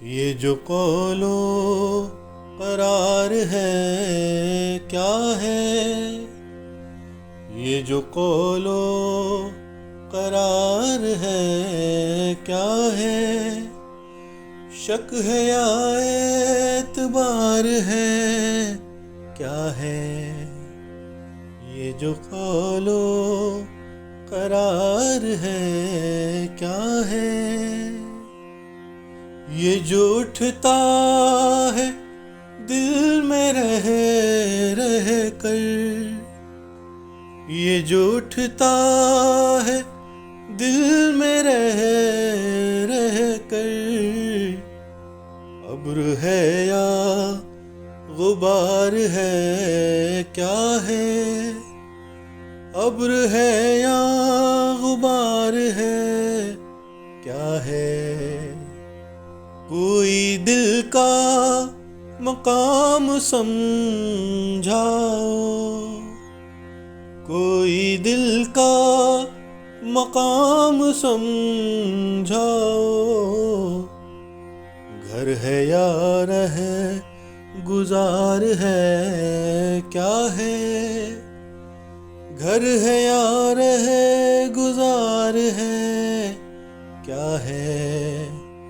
یہ جو قول و قرار ہے کیا ہے؟ یہ جو قول و قرار ہے کیا ہے؟ شک ہے یا اعتبار ہے کیا ہے؟ یہ جو قول و قرار ہے کیا ہے؟ یہ جو اٹھتا ہے دل میں رہ رہ کر، یہ جو اٹھتا ہے دل میں رہ رہ کر، ابر ہے یا غبار ہے کیا ہے؟ ابر ہے یا غبار ہے کیا ہے؟ کوئی دل کا مقام سمجھاؤ، کوئی دل کا مقام سمجھاؤ، گھر ہے یا رہ گزار ہے کیا ہے؟ گھر ہے یا رہ گزار ہے کیا ہے؟